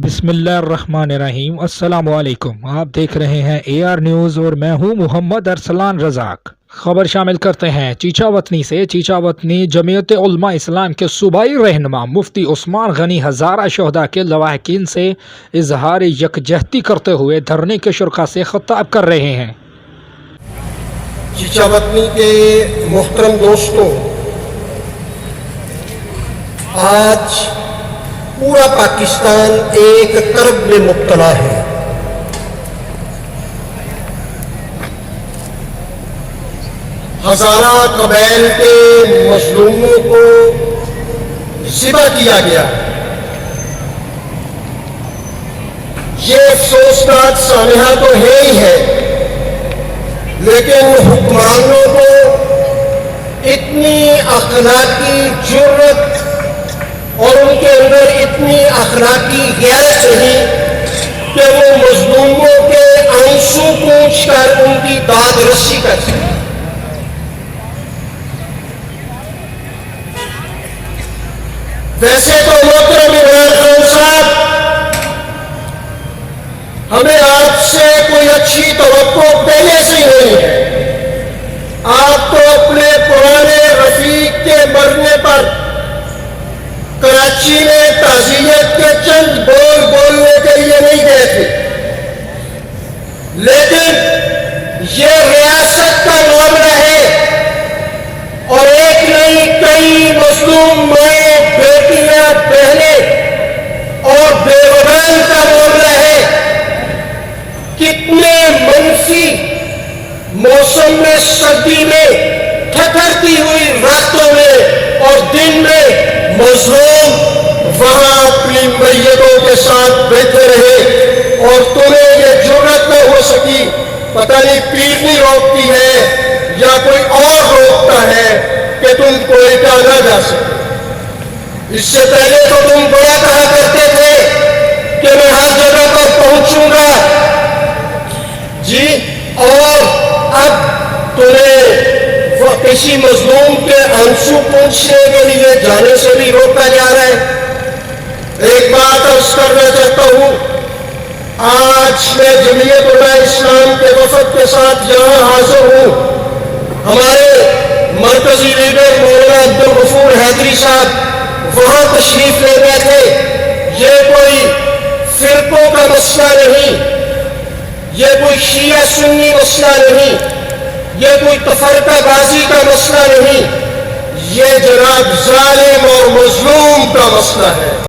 بسم اللہ الرحمن الرحیم۔ السلام علیکم، آپ دیکھ رہے ہیں AR نیوز اور میں ہوں محمد ارسلان رزاق۔ خبر شامل کرتے ہیں چیچا وطنی سے۔ چیچا وطنی جمعیت علماء اسلام کے صوبائی رہنما مفتی عثمان غنی ہزارہ شہداء کے لواحقین سے اظہار یکجہتی کرتے ہوئے دھرنے کے شرکاء سے خطاب کر رہے ہیں۔ چیچا وطنی کے محترم دوستوں، آج پورا پاکستان ایک کرب میں مبتلا ہے۔ ہزارہ قبائل کے مظلوموں کو ذبح کیا گیا۔ یہ افسوسناک سانحہ تو ہے ہی ہے، لیکن حکمرانوں کو اتنی اخلاقی جرأت اور ان کے اندر اتنی اخلاقی غیرت نہیں کہ وہ مظلوموں کے آنسو پوچھ کر ان کی داد رسی کر سکیں۔ ویسے تو محترم عمران خان صاحب، ہمیں آپ سے کوئی اچھی توقع پہلے سے ہی نہیں ہے۔ آپ تو اپنے پرانے رفیق کے مرنے پر کراچی میں تعزیت کے چند بول بولنے کے لیے نہیں گئے تھے، لیکن یہ ریاست کا معاملہ ہے اور ایک نہیں کئی مظلوم مائیں، بیٹیاں، بہنیں اور بیوبان کا معاملہ ہے۔ کتنے منفی موسم میں، سردی میں، ٹھٹھرتی ہوئی راتوں میں اور دن میں مظلوم وہاں اپنی میتوں کے ساتھ بیٹھے رہے، اور تمہیں یہ جرأت نہ ہو سکی، پتہ نہیں پیر نہیں روکتی ہے یا کوئی اور روکتا ہے کہ تم کوئٹہ نہ جا سکے۔ اس سے پہلے تو تم بڑا کہا کرتے تھے کہ میں ہر جگہ پر پہنچوں گا جی، اور اب تمہیں کسی مظلوم کے آنسو پوچھنے کے لیے جانے سے بھی روکا جا رہا ہے۔ ایک بات عرض کرنا چاہتا ہوں، آج میں جمعیت علماء اسلام کے وفد کے ساتھ یہاں حاضر ہوں۔ ہمارے مرکزی لیڈر مولانا عبدالغفور حیدری صاحب وہاں تشریف لے گئے تھے۔ یہ کوئی فرقوں کا مسئلہ نہیں، یہ کوئی شیعہ سنی مسئلہ نہیں، یہ کوئی تفرقہ بازی کا مسئلہ نہیں، یہ جناب ظالم اور مظلوم کا مسئلہ ہے۔